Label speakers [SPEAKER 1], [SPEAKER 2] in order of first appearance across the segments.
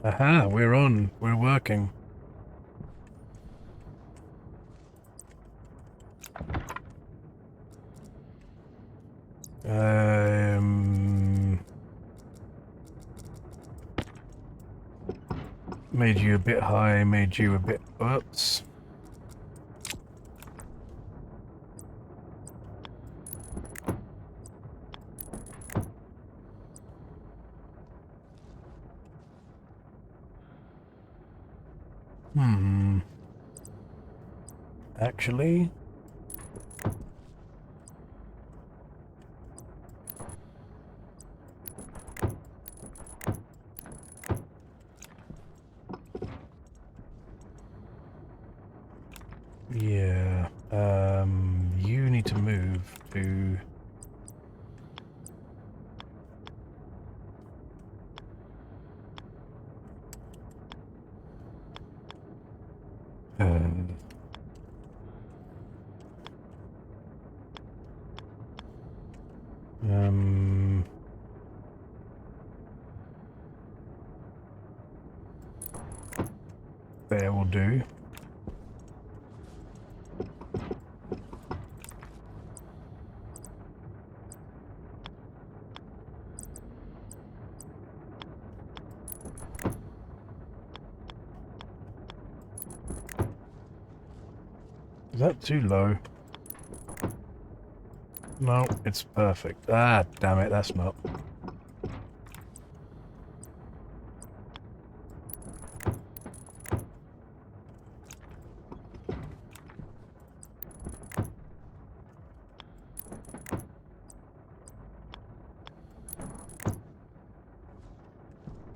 [SPEAKER 1] Aha, we're on. We're working. Um, Made you a bit high, made you a bit... Oops. Hmm. Actually... Yeah. You need to move to... Uh, um... There will do. Is that too low? No, it's perfect. Ah, damn it, that's not.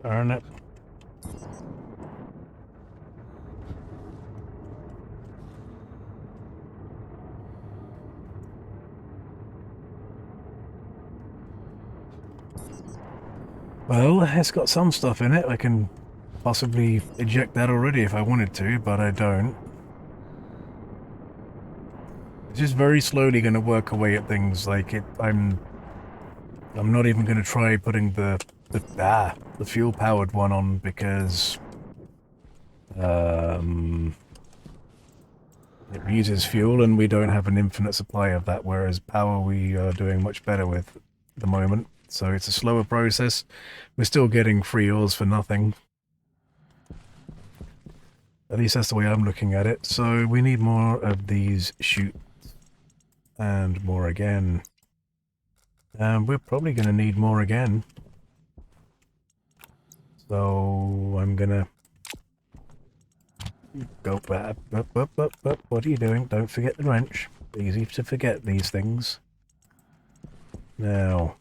[SPEAKER 1] Darn it. Well, it's got some stuff in it. I can possibly eject that already if I wanted to, but I don't. It's just very slowly going to work away at things. Like it, I'm not even going to try putting the fuel powered one on because um, it uses fuel and we don't have an infinite supply of that. Whereas power we are doing much better with at the moment. So it's a slower process. We're still getting free ores for nothing. At least that's the way I'm looking at it. So we need more of these chutes and more again. And we're probably going to need more again. So I'm going to go back. What are you doing? Don't forget the wrench. Easy to forget these things. Now.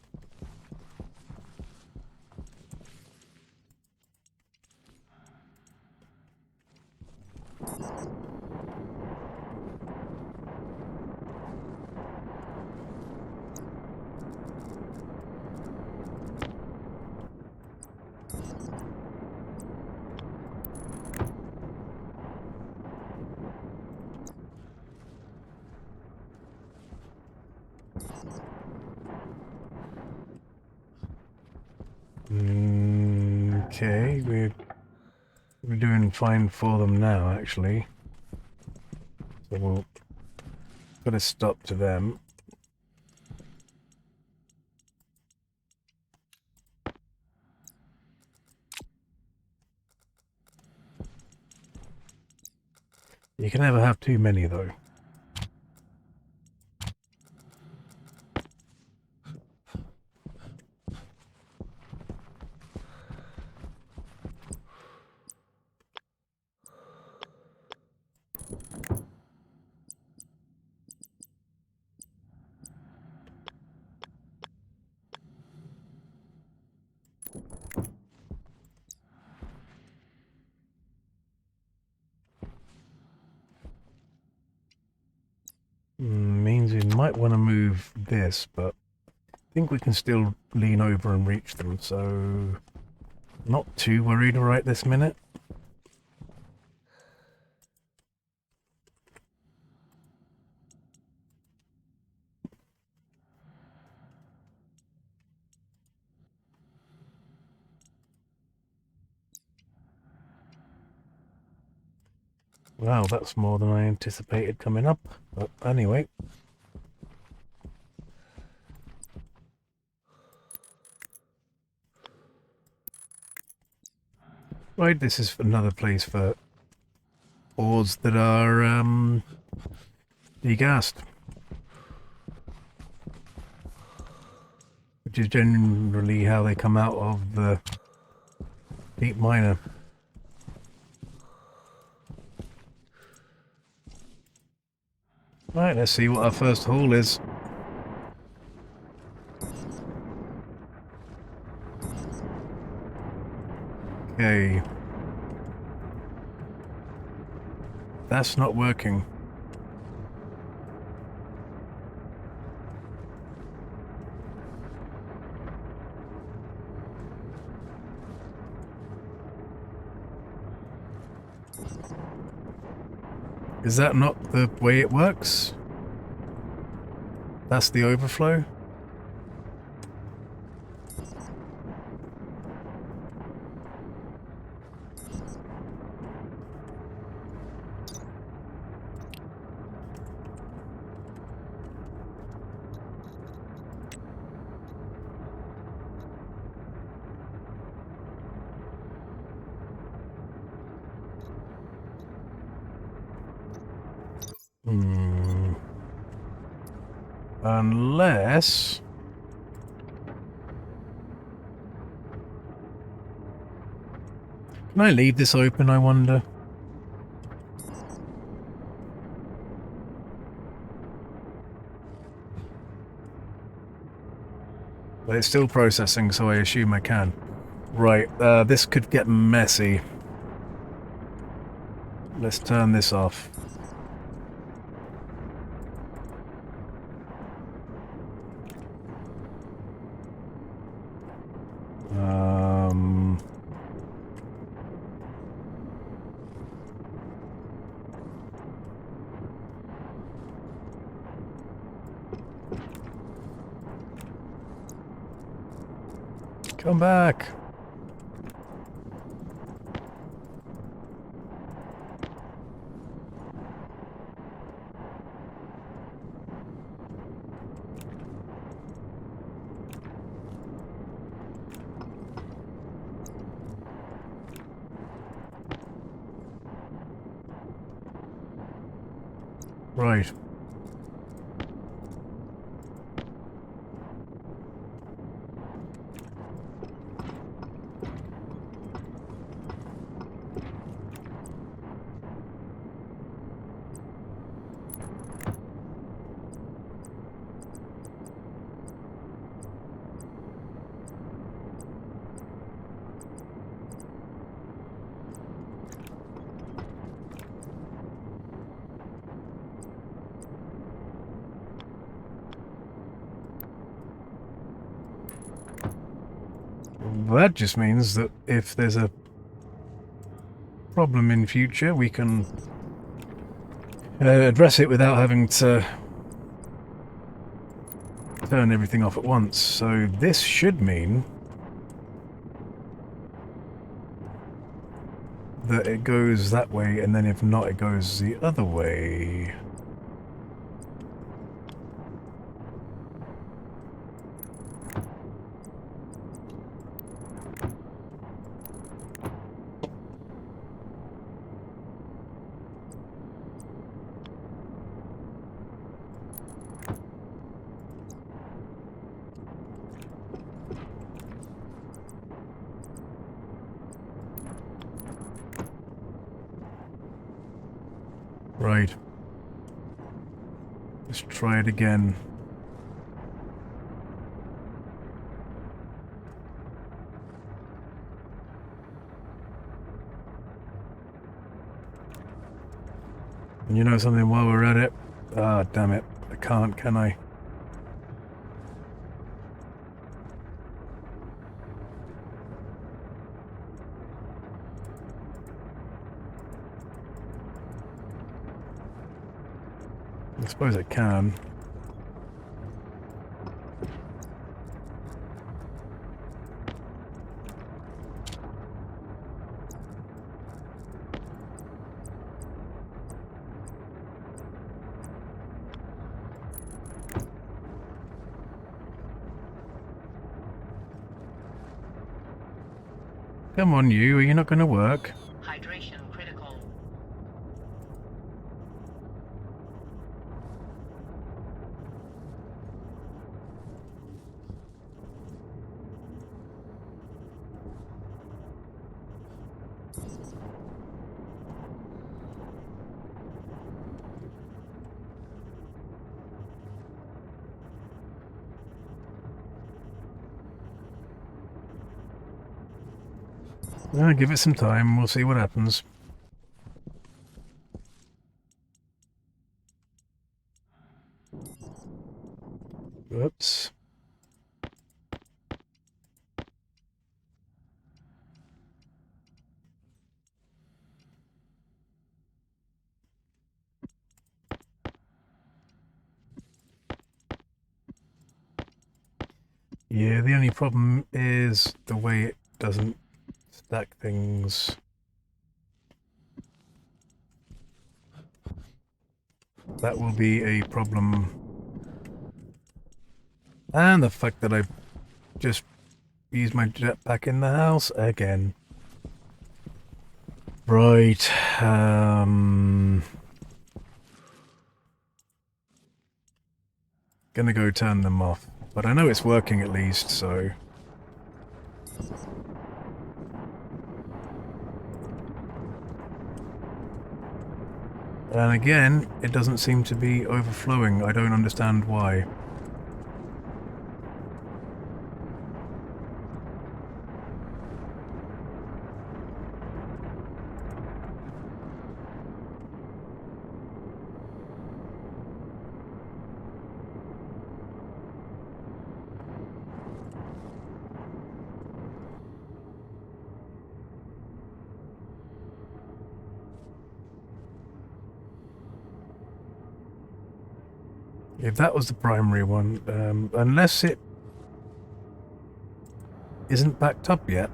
[SPEAKER 1] Okay, we're doing fine for them now, actually. So we'll put a stop to them. You can never have too many, though. Means we might want to move this, but I think we can still lean over and reach them, so not too worried right this minute. Wow, that's more than I anticipated coming up. But anyway. Right, this is another place for ores that are degassed. Which is generally how they come out of the deep miner. Right, let's see what our first haul is. Okay. That's not working. Is that not the way it works? That's the overflow? Unless... Can I leave this open, I wonder? But it's still processing, so I assume I can. Right, this could get messy. Let's turn this off. Come back. Right. That just means that if there's a problem in future, we can address it without having to turn everything off at once. So this should mean that it goes that way, and then if not, it goes the other way. Right. Let's try it again. And you know something while we're at it? Ah, damn it. I can't, can I? I suppose I can. Come on, you. Are you not going to work?
[SPEAKER 2] Hydration critical.
[SPEAKER 1] Give it some time. We'll see what happens. Whoops. Yeah, the only problem is the way it doesn't stack things. That will be a problem. And the fact that I just used my jetpack in the house again. Right. Gonna go turn them off. But I know it's working at least, so... And again, it doesn't seem to be overflowing. I don't understand why. If that was the primary one, unless it isn't backed up yet.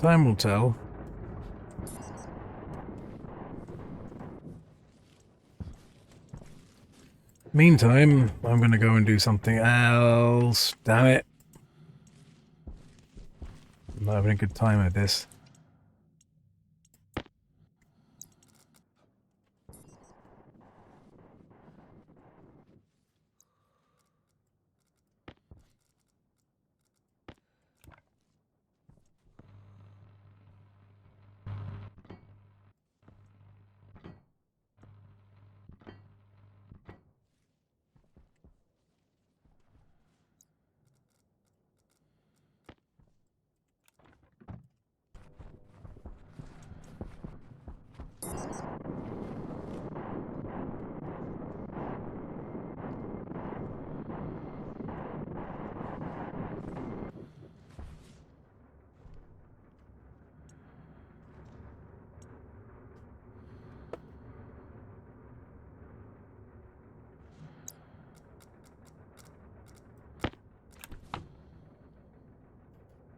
[SPEAKER 1] Time will tell. Meantime, I'm going to go and do something else. Damn it. I'm not having a good time at this.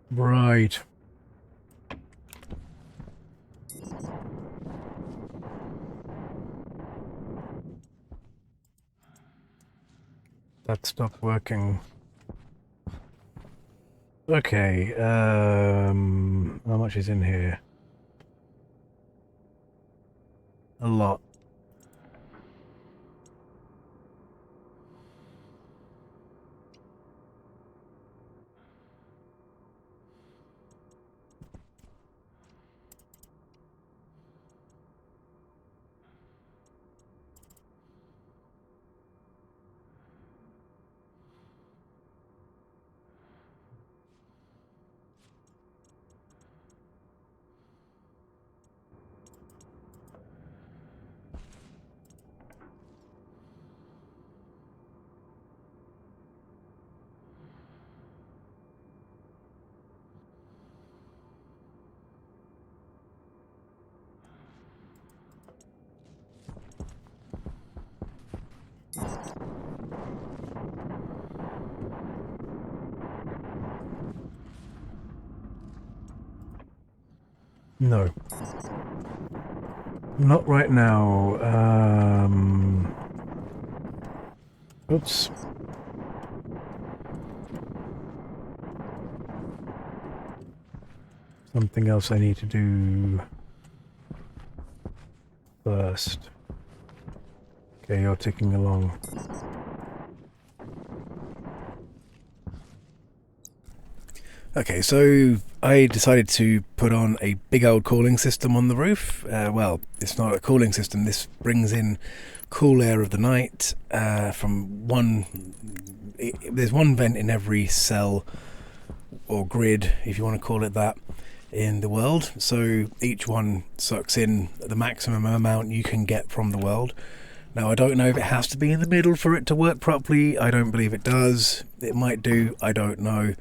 [SPEAKER 1] Right. That stopped working. Okay, how much is in here? A lot. No. Not right now. Oops. Something else I need to do first. Okay, you're ticking along. Okay, so I decided to put on a big old cooling system on the roof. Well, it's not a cooling system. This brings in cool air of the night from one... There's one vent in every cell or grid, if you want to call it that, in the world. So each one sucks in the maximum amount you can get from the world. Now, I don't know if it has to be in the middle for it to work properly. I don't believe it does. It might do. I don't know.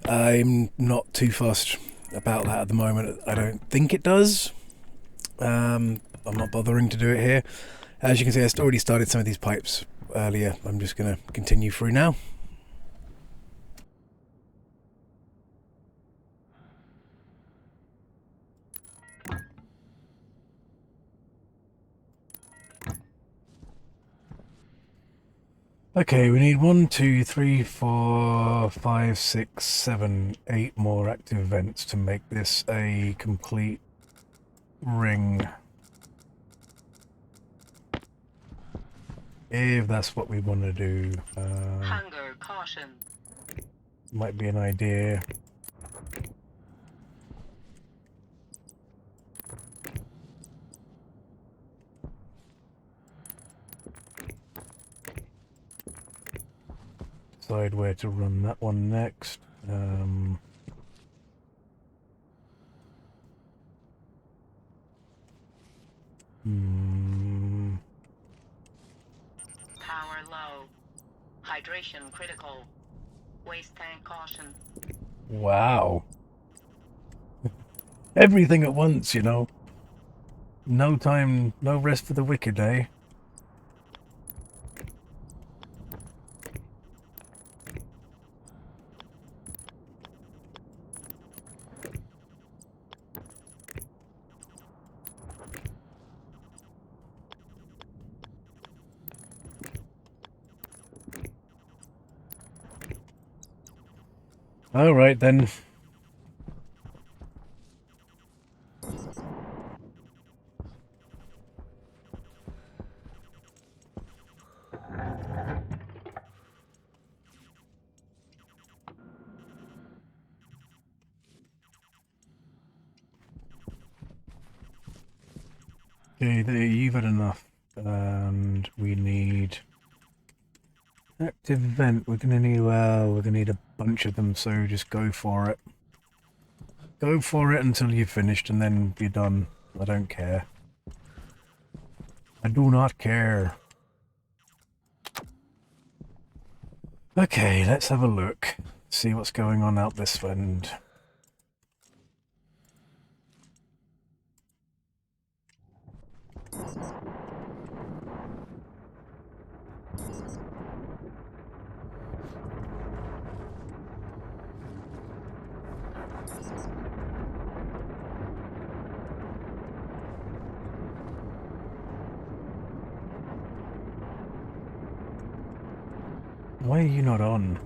[SPEAKER 1] I'm not too fussed about that at the moment. I don't think it does. I'm not bothering to do it here. As you can see, I already started some of these pipes earlier. I'm just going to continue through now. Okay, we need 1, 2, 3, 4, 5, 6, 7, 8 more active vents to make this a complete ring. If that's what we want to do.
[SPEAKER 2] Hunger caution.
[SPEAKER 1] Might be an idea. Decide where to run that one next.
[SPEAKER 2] Power low. Hydration critical. Waste tank caution.
[SPEAKER 1] Wow. Everything at once, you know. No time, no rest for the wicked, eh? All right then. Okay, there, you've had enough. And we need active vent. We're gonna need, well, we're gonna need a bunch of them, so just go for it. Go for it until you've finished and then you're done. I don't care. I do not care. Okay, let's have a look. See what's going on out this end. Why are you not on?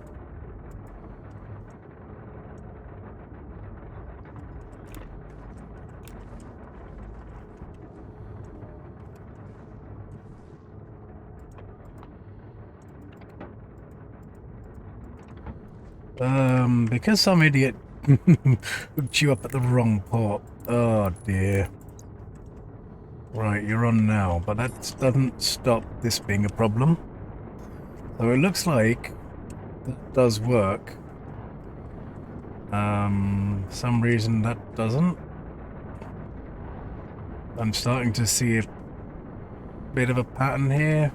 [SPEAKER 1] Because some idiot hooked you up at the wrong port. Oh dear. Right, you're on now, but that doesn't stop this being a problem. So it looks like that does work. Some reason that doesn't. I'm starting to see a bit of a pattern here.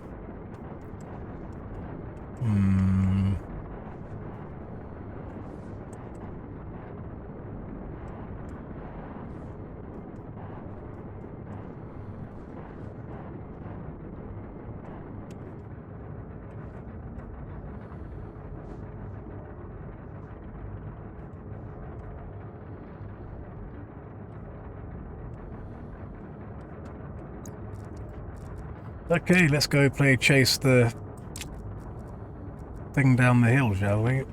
[SPEAKER 1] Okay, let's go play chase the thing down the hill, shall we?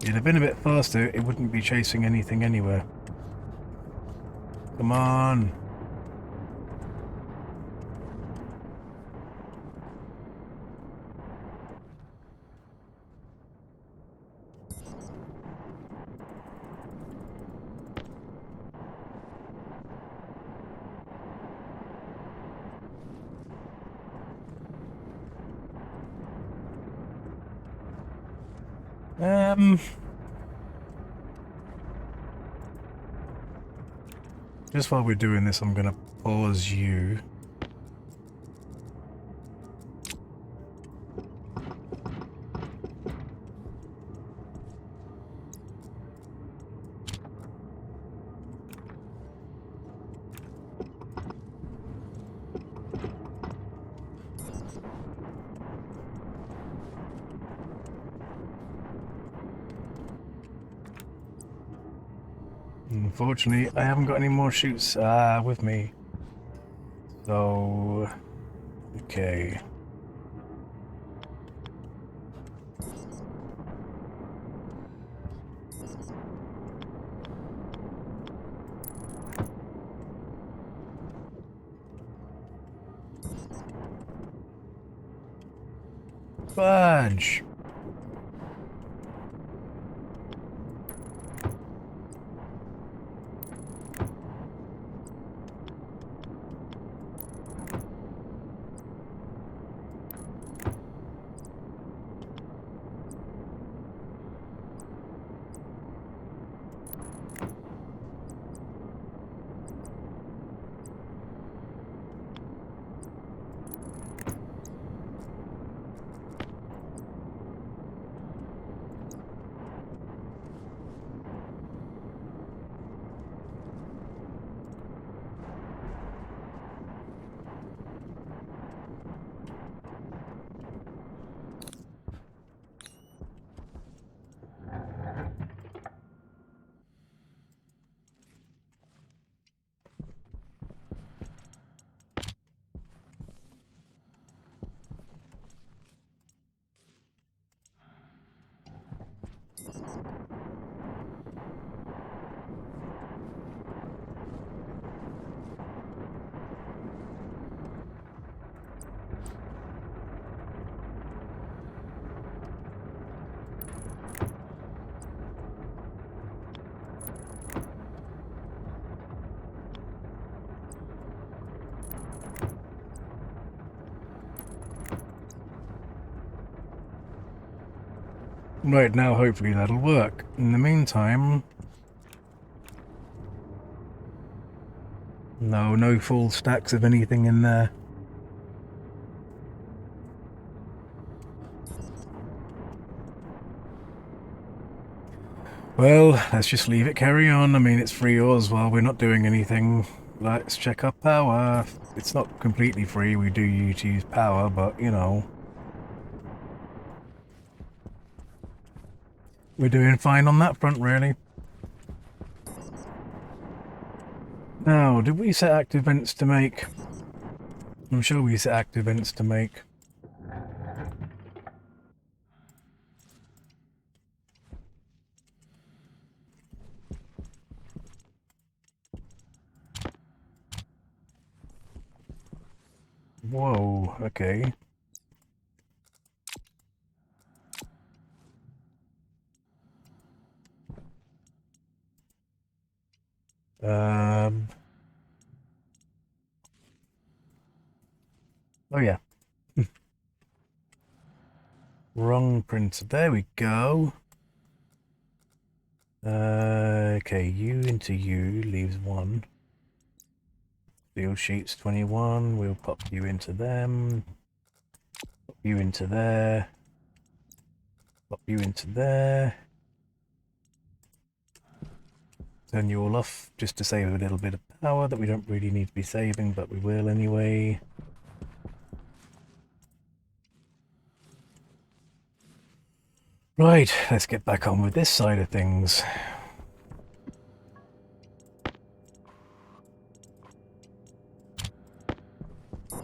[SPEAKER 1] It'd have been a bit faster, it wouldn't be chasing anything anywhere. Come on. Just while we're doing this, I'm gonna pause you. Unfortunately, I haven't got any more shoots with me. So, okay. Fudge! Right, now hopefully that'll work. In the meantime... No full stacks of anything in there. Well, let's just leave it carry on. I mean, it's free yours while we're not doing anything. Let's check our power. It's not completely free, we do use power, but, you know. We're doing fine on that front, really. Now, did we set active vents to make? I'm sure we set active vents to make. Whoa, okay. Oh yeah. Wrong printer. There we go. Okay, U into U leaves 1. Field sheets 21. We'll pop you into them. Pop you into there. Pop you into there. Turn you all off just to save a little bit of power that we don't really need to be saving, but we will anyway. Right, let's get back on with this side of things. I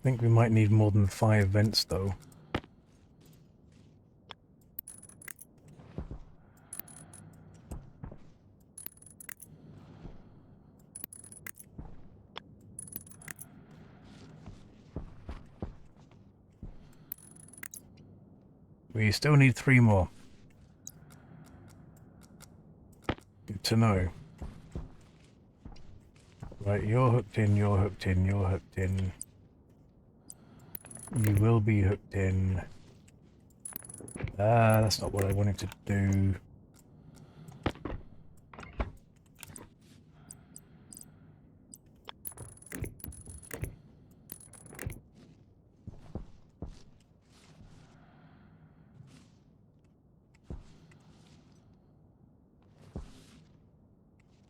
[SPEAKER 1] think we might need more than 5 vents though. We still need 3 more. Good to know. Right, you're hooked in, you're hooked in, you're hooked in. You will be hooked in. Ah, that's not what I wanted to do.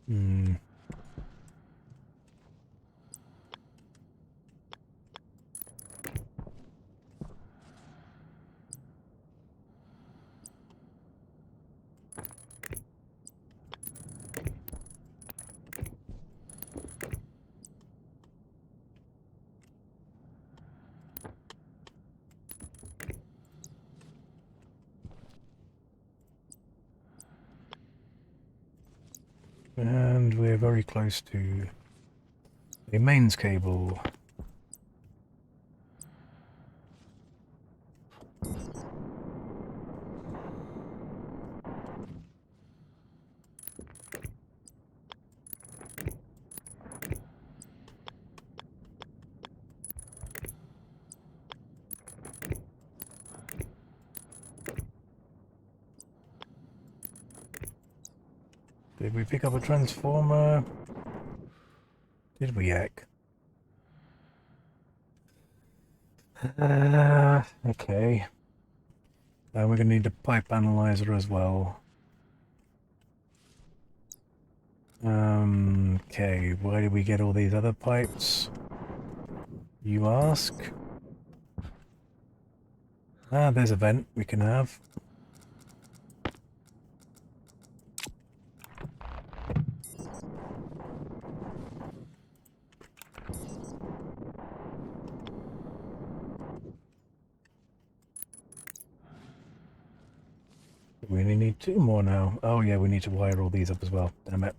[SPEAKER 1] Hmm. And we're very close to a mains cable. Did we pick up a transformer? Did we, Yak? Okay. We're going to need a pipe analyzer as well. Okay, where did we get all these other pipes? You ask? Ah, there's a vent we can have. We only need 2 more now. Oh yeah, we need to wire all these up as well. Damn it.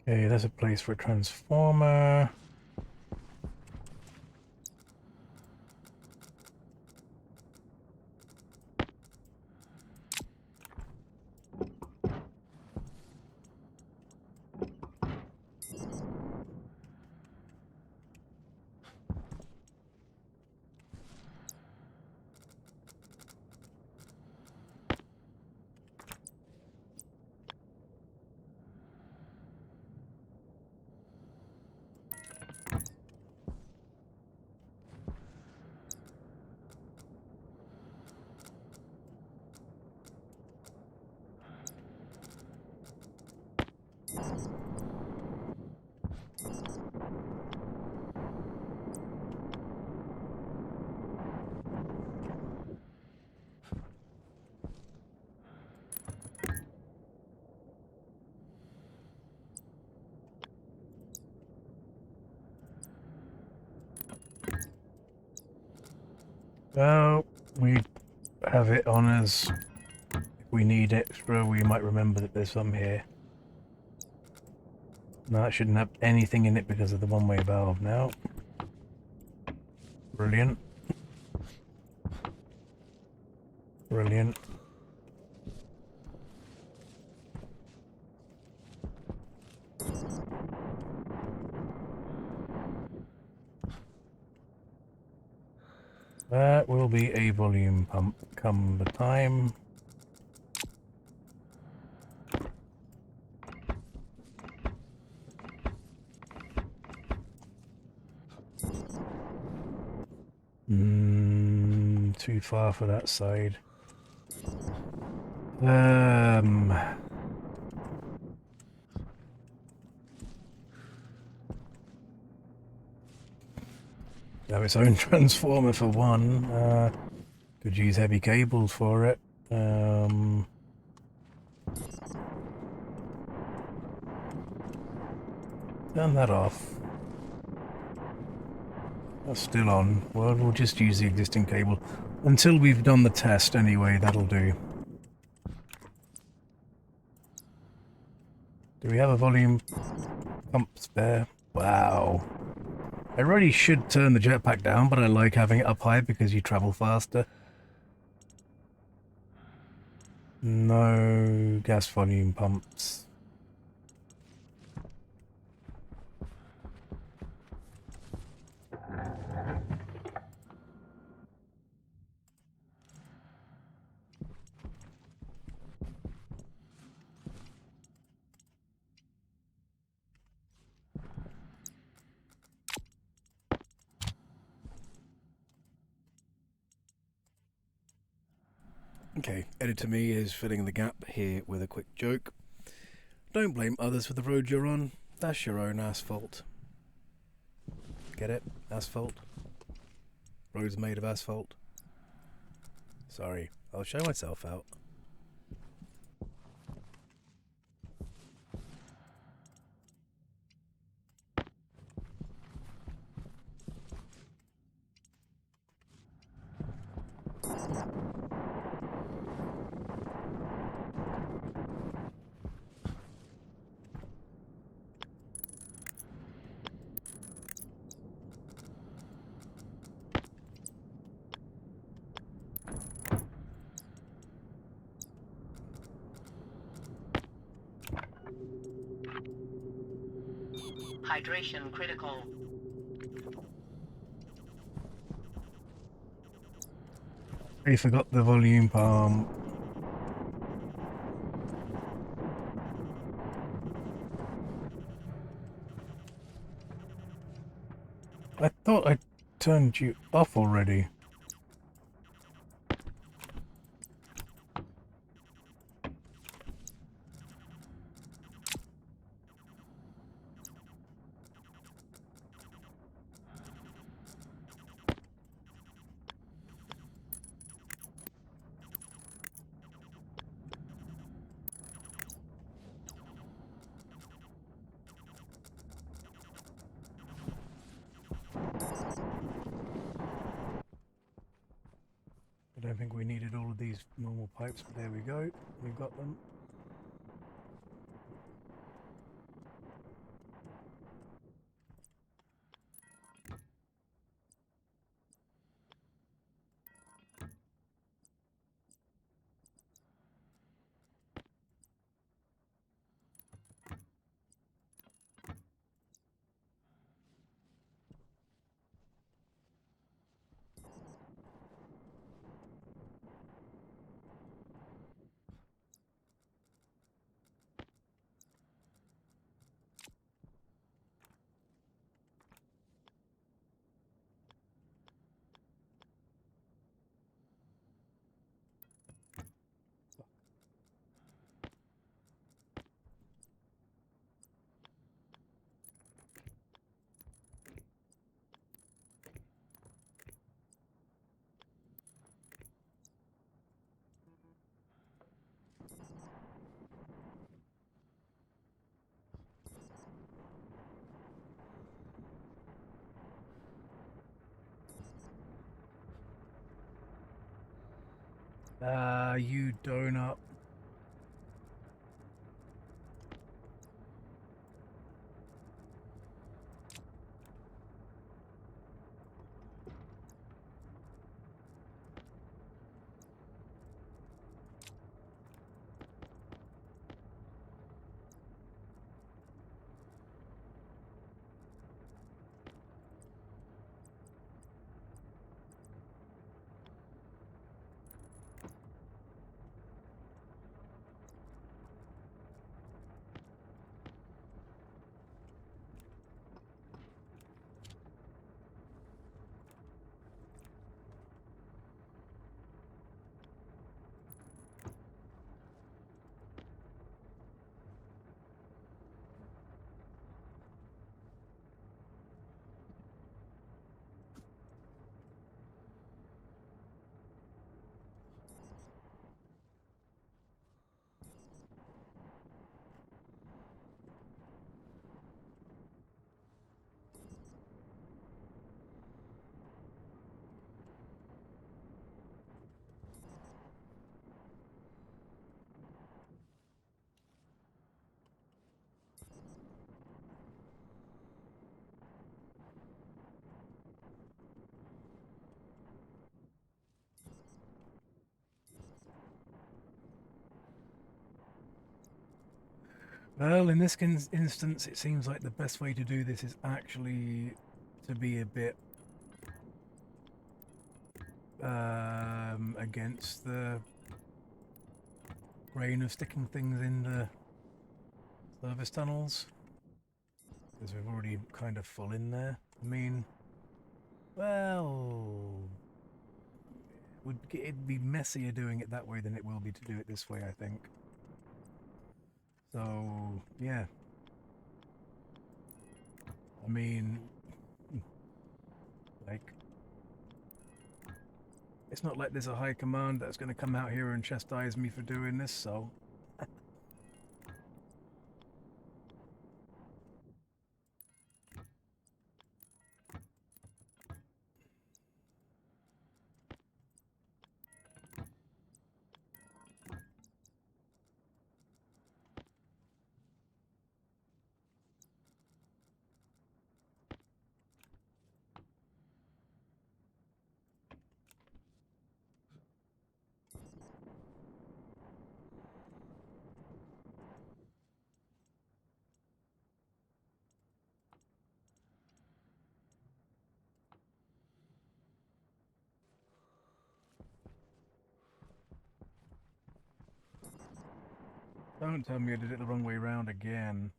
[SPEAKER 1] Okay, there's a place for a transformer. Well, we have it on us. If we need extra, we might remember that there's some here. No, it shouldn't have anything in it because of the one-way valve now. Brilliant. Brilliant. That will be a volume pump come the time. Too far for that side. Have its own transformer for one. Could use heavy cables for it. Turn that off. That's still on. Well, we'll just use the existing cable. Until we've done the test anyway, that'll do. Do we have a volume pump spare? Wow. I really should turn the jetpack down, but I like having it up high because you travel faster. No gas volume pumps. Okay, Editor Me is filling the gap here with a quick joke. Don't blame others for the road you're on. That's your own asphalt. Get it? Asphalt? Roads made of asphalt. Sorry, I'll show myself out.
[SPEAKER 2] Hydration critical.
[SPEAKER 1] I forgot the volume pump. I thought I turned you off already. I don't think we needed all of these normal pipes, but there we go. We've got them. You donut. Well, in this instance, it seems like the best way to do this is actually to be a bit against the grain of sticking things in the service tunnels, because we're already kind of full in there. I mean, well, it'd be messier doing it that way than it will be to do it this way, I think. So, yeah. I mean, like, it's not like there's a high command that's going to come out here and chastise me for doing this, so... Don't tell me I did it the wrong way around again.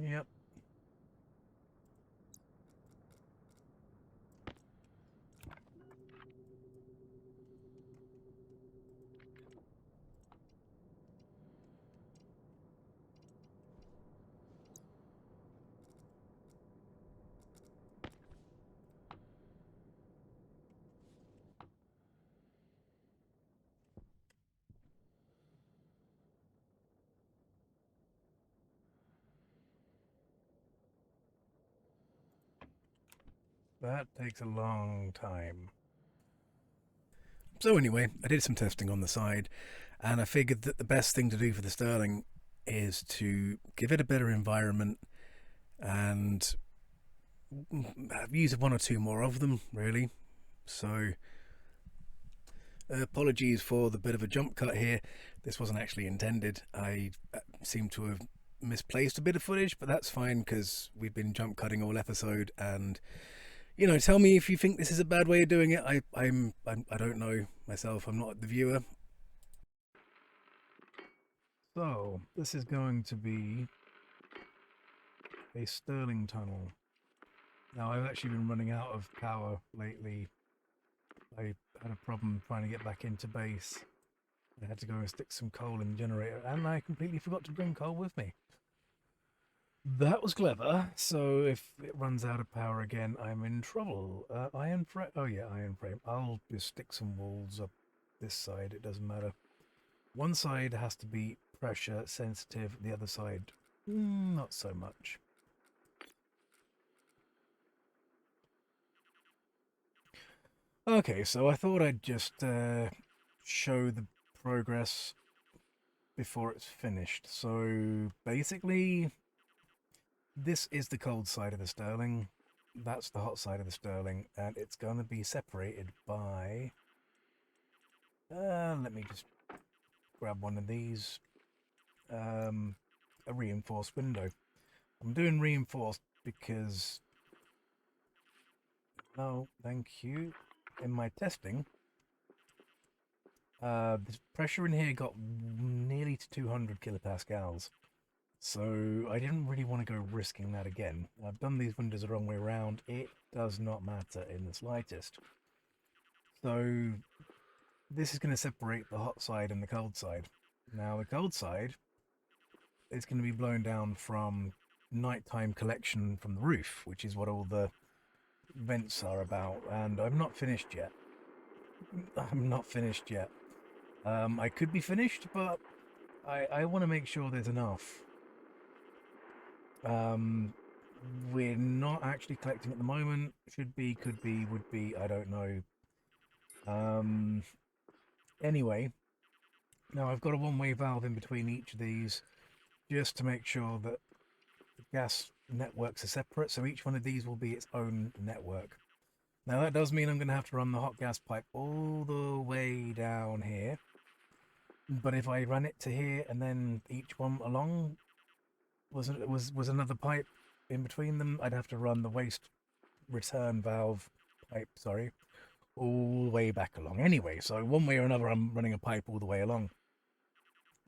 [SPEAKER 1] Yep. That takes a long time. So anyway, I did some testing on the side, and I figured that the best thing to do for the Stirling is to give it a better environment and use one or two more of them, really. So apologies for the bit of a jump cut here. This wasn't actually intended. I seem to have misplaced a bit of footage, but that's fine because we've been jump cutting all episode. And you know, tell me if you think this is a bad way of doing it. I don't know myself. I'm not the viewer. So this is going to be a Stirling tunnel. Now I've actually been running out of power lately. I had a problem trying to get back into base. I had to go and stick some coal in the generator, and I completely forgot to bring coal with me. That was clever. So if it runs out of power again, I'm in trouble. Iron frame. Oh yeah, iron frame. I'll just stick some walls up this side. It doesn't matter. One side has to be pressure sensitive. The other side, not so much. Okay, so I thought I'd just show the progress before it's finished. So basically, this is the cold side of the Stirling. That's the hot side of the Stirling, and it's going to be separated by... let me just grab one of these. A reinforced window. I'm doing reinforced because... No, thank you. In my testing, the pressure in here got nearly to 200 kilopascals. So I didn't really want to go risking that again. I've done these windows the wrong way around. It does not matter in the slightest. So this is going to separate the hot side and the cold side. Now the cold side is going to be blown down from nighttime collection from the roof, which is what all the vents are about. And I'm not finished yet. I'm not finished yet. I could be finished, but I want to make sure there's enough. We're not actually collecting at the moment. Should be, could be, would be, I don't know. Anyway, now I've got a one-way valve in between each of these just to make sure that the gas networks are separate, so each one of these will be its own network. Now that does mean I'm going to have to run the hot gas pipe all the way down here. But if I run it to here and then each one along was another pipe in between them, I'd have to run the waste return valve pipe, sorry, all the way back along. Anyway, so one way or another, I'm running a pipe all the way along.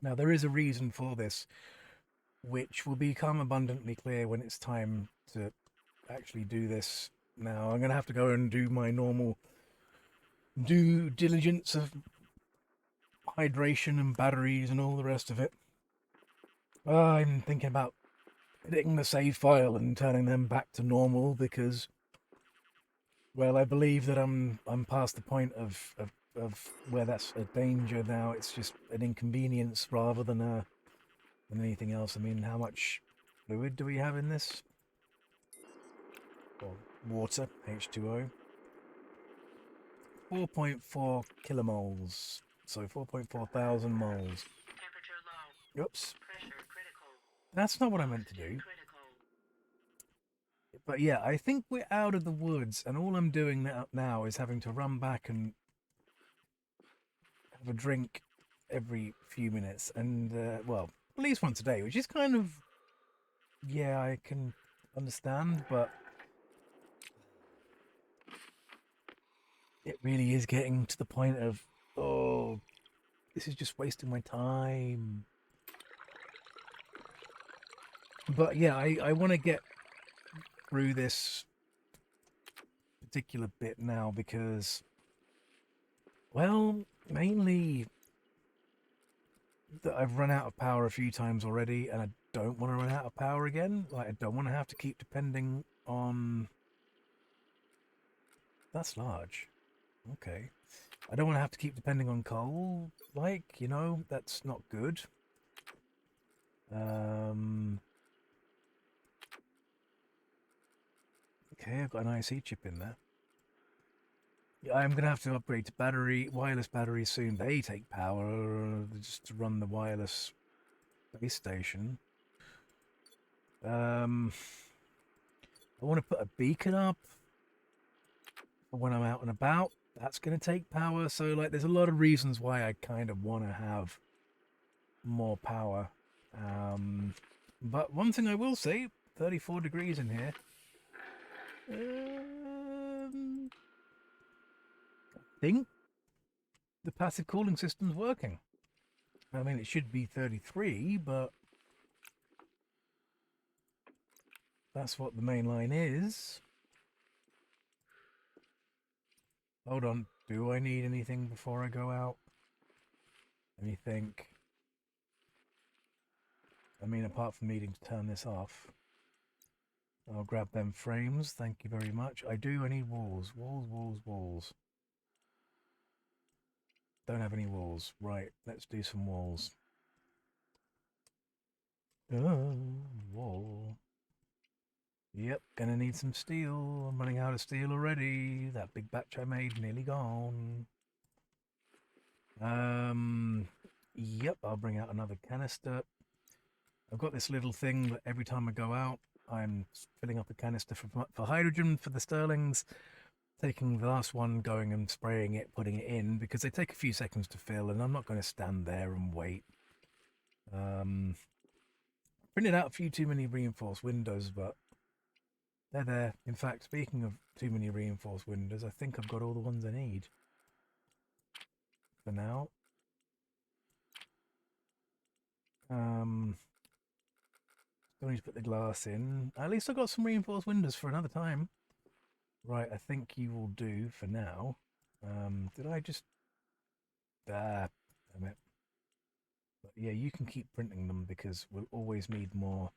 [SPEAKER 1] Now there is a reason for this, which will become abundantly clear when it's time to actually do this. Now I'm going to have to go and do my normal due diligence of hydration and batteries and all the rest of it. I'm thinking about editing the save file and turning them back to normal because, well, I believe that I'm past the point of where that's a danger now. It's just an inconvenience rather than anything else. I mean, how much fluid do we have in this? Or water, H2O. 4.4 kilomoles. So 4.4 thousand moles.
[SPEAKER 2] Temperature low.
[SPEAKER 1] Oops.
[SPEAKER 2] Pressure critical.
[SPEAKER 1] That's not what I meant to do.
[SPEAKER 2] Critical.
[SPEAKER 1] But yeah, I think we're out of the woods, and all I'm doing now is having to run back and have a drink every few minutes, and well, at least once a day, which is kind of, yeah, I can understand, but it really is getting to the point of, oh, this is just wasting my time. But yeah, I want to get through this particular bit now because, well, mainly that I've run out of power a few times already, and I don't want to run out of power again. Like, I don't want to have to keep depending on... That's large. Okay. I don't want to have to keep depending on coal. Like, you know, that's not good. Okay, I've got an IC chip in there. Yeah, I'm going to have to upgrade to wireless batteries soon. They take power just to run the wireless base station. I want to put a beacon up for when I'm out and about. That's going to take power. So, like, there's a lot of reasons why I kind of want to have more power. But one thing I will say, 34 degrees in here. I think the passive cooling system's working. I mean, it should be 33, but that's what the main line is. Hold on. Do I need anything before I go out? Let me think. I mean, apart from needing to turn this off. I'll grab them frames. Thank you very much. I need walls. Walls. Don't have any walls. Right, let's do some walls. Wall. Yep, gonna need some steel. I'm running out of steel already. That big batch I made nearly gone. Yep, I'll bring out another canister. I've got this little thing that every time I go out, I'm filling up a canister for hydrogen for the Stirlings, taking the last one, going and spraying it, putting it in, because they take a few seconds to fill, and I'm not going to stand there and wait. Printed out a few too many reinforced windows, but they're there. In fact, speaking of too many reinforced windows, I think I've got all the ones I need for now. Still need to put the glass in. At least I got some reinforced windows for another time. Right, I think you will do for now. Did I just... damn it. But yeah, you can keep printing them because we'll always need more.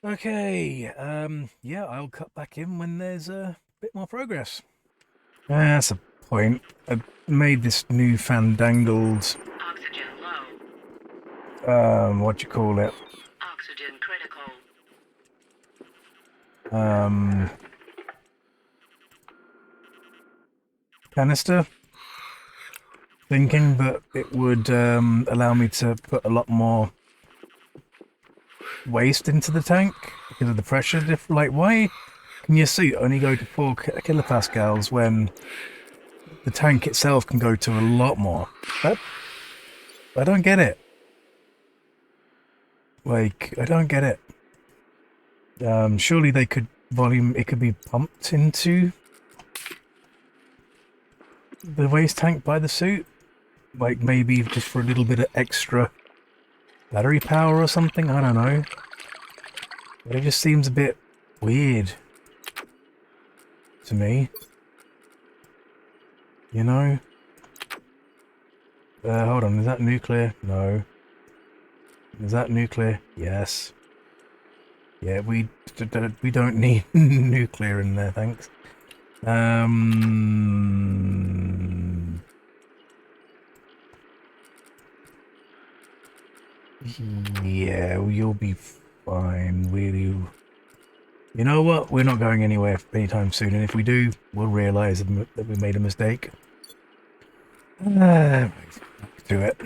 [SPEAKER 1] Okay, yeah, I'll cut back in when there's a bit more progress. That's a point. I made this new fandangled...
[SPEAKER 2] Oxygen low.
[SPEAKER 1] what you call it?
[SPEAKER 2] Oxygen critical.
[SPEAKER 1] canister, thinking that it would allow me to put a lot more waste into the tank because of the pressure like, why can your suit only go to 4 kilopascals when the tank itself can go to a lot more? I don't get it. Like, I don't get it. Surely they could it could be pumped into the waste tank by the suit? Like, maybe just for a little bit of extra battery power or something? I don't know. But it just seems a bit weird to me. You know? Hold on, is that nuclear? No. Is that nuclear? Yes. Yeah, we don't need nuclear in there, thanks. Yeah, you'll be fine, will you? You know what? We're not going anywhere anytime soon, and if we do, we'll realise that we made a mistake. Back to it.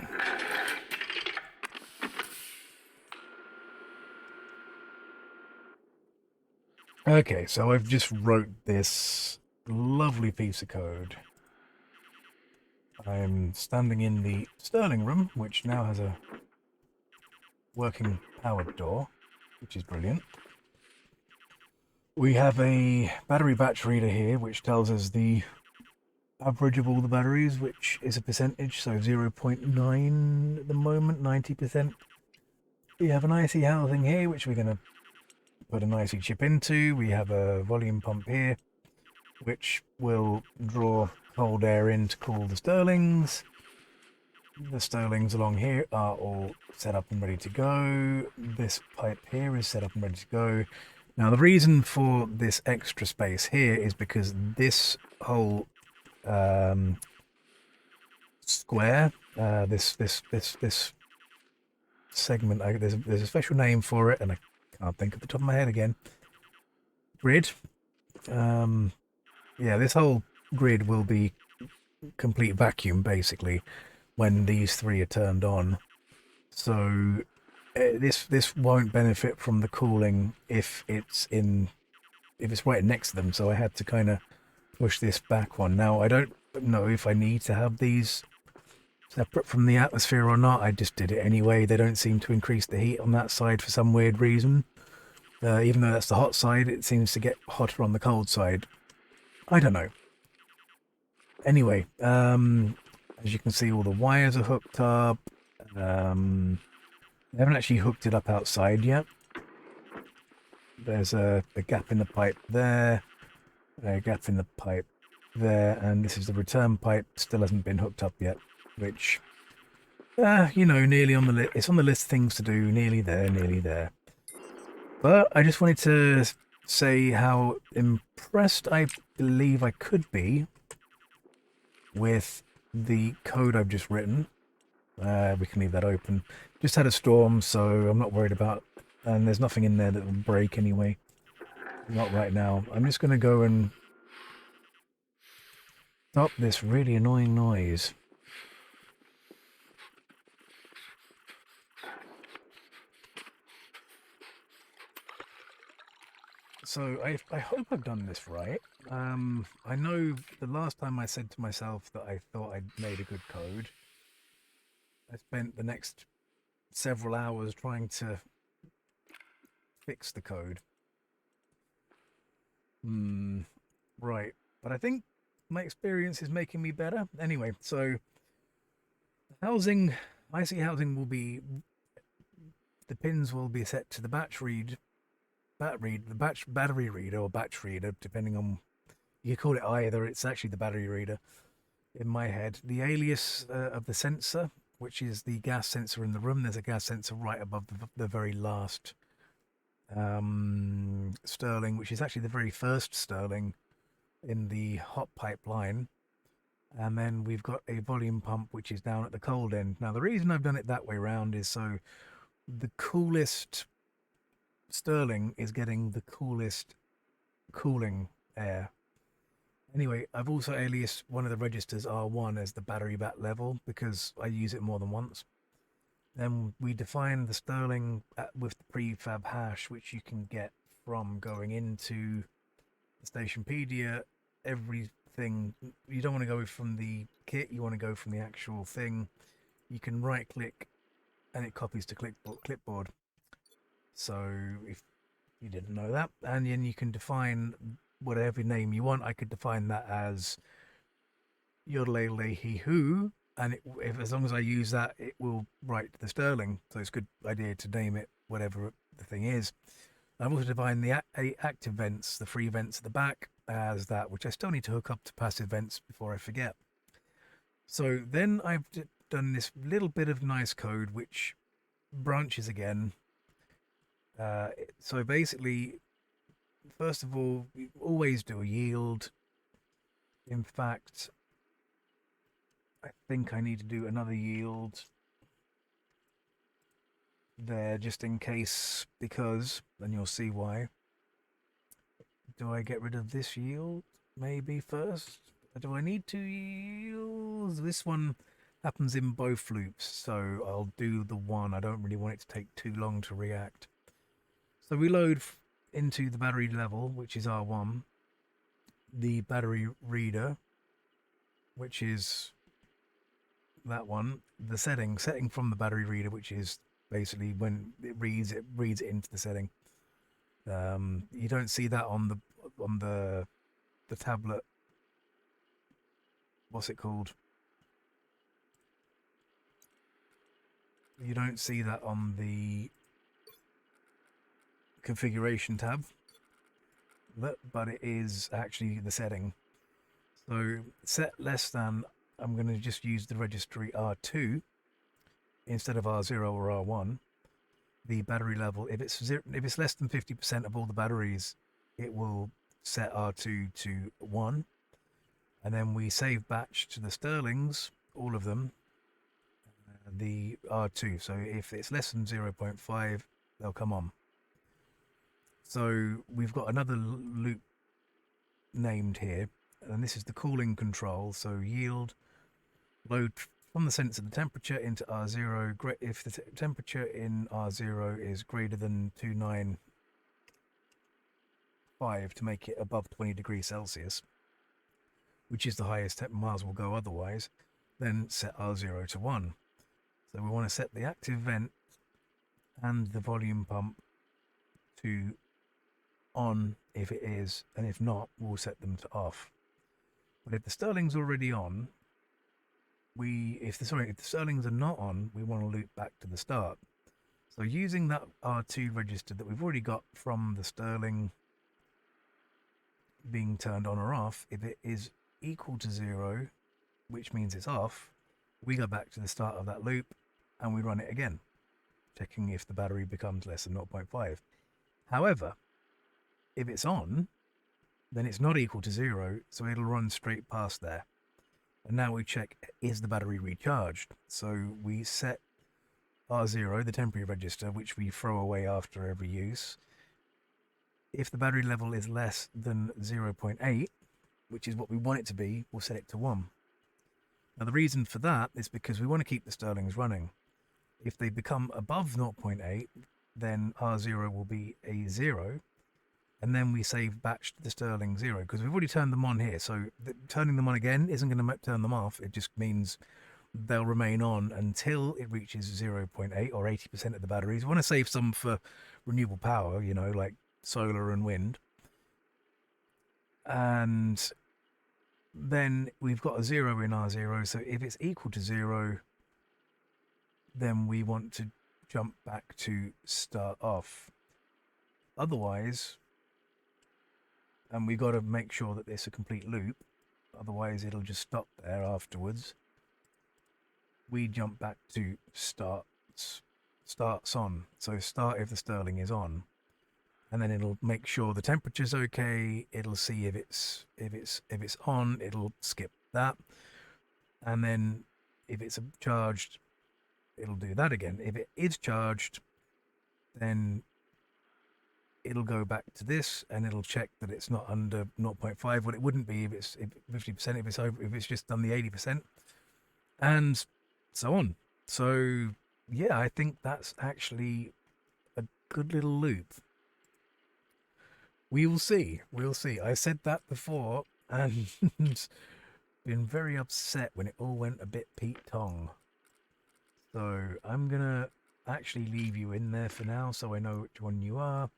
[SPEAKER 1] Okay, so I've just wrote this lovely piece of code. I'm standing in the Stirling room, which now has a working powered door, which is brilliant. We have a batch reader here, which tells us the average of all the batteries, which is a percentage, so 0.9 at the moment, 90%. We have an IC housing here, which we're going to put an IC chip into. We have a volume pump here, which will draw cold air in to cool the Stirlings. The Stirlings along here are all set up and ready to go. This pipe here is set up and ready to go. Now, the reason for this extra space here is because this whole square, this segment, there's a special name for it, and I can't think at the top of my head again. Grid. Yeah, this whole grid will be complete vacuum basically when these three are turned on. So this won't benefit from the cooling if it's right next to them. So I had to kind of push this back one. Now I don't know if I need to have these separate from the atmosphere or not. I just did it anyway. They don't seem to increase the heat on that side for some weird reason. Even though that's the hot side, it seems to get hotter on the cold side. I don't know. Anyway, as you can see, all the wires are hooked up. They haven't actually hooked it up outside yet. There's a gap in the pipe there, a gap in the pipe there, and this is the return pipe. Still hasn't been hooked up yet, which, you know, nearly on the list. It's on the list of things to do. Nearly there, nearly there. But I just wanted to say how impressed I believe I could be with the code I've just written. We can leave that open. Just had a storm, so I'm not worried about, and there's nothing in there that will break anyway. Not right now. I'm just going to go and stop this really annoying noise. So I hope I've done this right. I know the last time I said to myself that I thought I'd made a good code, I spent the next several hours trying to fix the code. Right. But I think my experience is making me better. Anyway, so housing, IC housing will be, the pins will be set to the battery reader or batch reader, depending on, you call it either. It's actually the battery reader in my head. The alias of the sensor, which is the gas sensor in the room. There's a gas sensor right above the very last Stirling, which is actually the very first Stirling in the hot pipeline. And then we've got a volume pump, which is down at the cold end. Now, the reason I've done it that way around is so the coolest Stirling is getting the coolest cooling air. Anyway, I've also aliased one of the registers R1 as the battery bat level because I use it more than once. Then we define the Stirling with the prefab hash, which you can get from going into the Stationpedia. Everything, you don't want to go from the kit, you want to go from the actual thing. You can right click and it copies to clipboard. So if you didn't know that, and then you can define whatever name you want. I could define that as yodelay he who, and if as long as I use that, it will write to the Stirling. So it's a good idea to name it whatever the thing is. I've also defined the active vents, the free vents at the back, as that, which I still need to hook up to passive vents before I forget. So then I've done this little bit of nice code which branches again. So basically, first of all, we always do a yield. In fact, I think I need to do another yield there just in case, because then you'll see why. Do I get rid of this yield maybe first? Do I need two yields? This one happens in both loops, so I'll do the one. I don't really want it to take too long to react. So we load into the battery level, which is R1, the battery reader, which is that one, the setting from the battery reader, which is basically when it reads it into the setting. You don't see that on the tablet. What's it called? You don't see that on the configuration tab, but it is actually the setting. So set less than, I'm going to just use the registry R2 instead of R0 or R1. The battery level, if it's less than 50% of all the batteries, it will set R2 to 1. And then we save batch to the Stirlings, all of them, the R2. So if it's less than 0.5, they'll come on. So we've got another loop named here, and this is the cooling control. So yield, load from the sensor the temperature into R0. If the temperature in R0 is greater than 295 to make it above 20 degrees Celsius, which is the highest Mars will go otherwise, then set R0 to 1. So we want to set the active vent and the volume pump to on if it is, and if not, we'll set them to off. But if the Stirling's already on, if the Stirlings are not on, we want to loop back to the start. So using that R2 register that we've already got from the Stirling being turned on or off, if it is equal to 0, which means it's off, we go back to the start of that loop and we run it again, checking if the battery becomes less than 0.5. However, if it's on, then it's not equal to 0, so it'll run straight past there. And now we check, is the battery recharged? So we set R0, the temporary register, which we throw away after every use. If the battery level is less than 0.8, which is what we want it to be, we'll set it to 1. Now the reason for that is because we want to keep the Stirlings running. If they become above 0.8, then R0 will be a 0, and then we save batch to the Stirling 0, because we've already turned them on here, so turning them on again isn't going to turn them off. It just means they'll remain on until it reaches 0.8 or 80% of the batteries. We want to save some for renewable power, you know, like solar and wind. And then we've got a 0 in R0, so if it's equal to 0, then we want to jump back to start off. Otherwise, and we've got to make sure that it's a complete loop, otherwise it'll just stop there afterwards. We jump back to starts on. So start if the Stirling is on, and then it'll make sure the temperature's okay. It'll see if it's on, it'll skip that, and then if it's charged, it'll do that again. If it is charged, then it'll go back to this and it'll check that it's not under 0.5. Well, it wouldn't be if it's 50%, if it's just done the 80%, and so on. So yeah, I think that's actually a good little loop. We will see. We'll see. I said that before and been very upset when it all went a bit Pete Tong. So I'm gonna actually leave you in there for now so I know which one you are.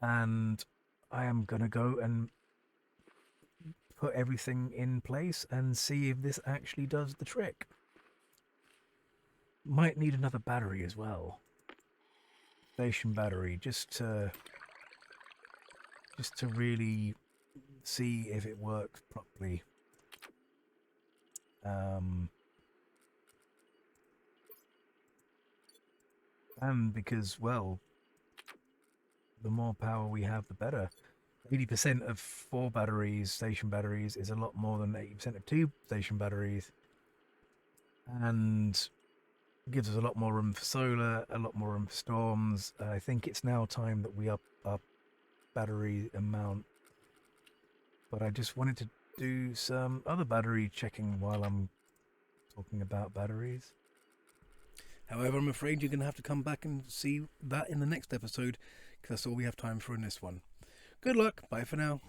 [SPEAKER 1] And I am gonna go and put everything in place and see if this actually does the trick. Might need another battery as well. Station battery, just to really see if it works properly. And because, well, the more power we have, the better. 80% of 4 batteries, station batteries, is a lot more than 80% of 2 station batteries. And gives us a lot more room for solar, a lot more room for storms. I think it's now time that we up our battery amount. But I just wanted to do some other battery checking while I'm talking about batteries. However, I'm afraid you're going to have to come back and see that in the next episode, because that's all we have time for in this one. Good luck. Bye for now.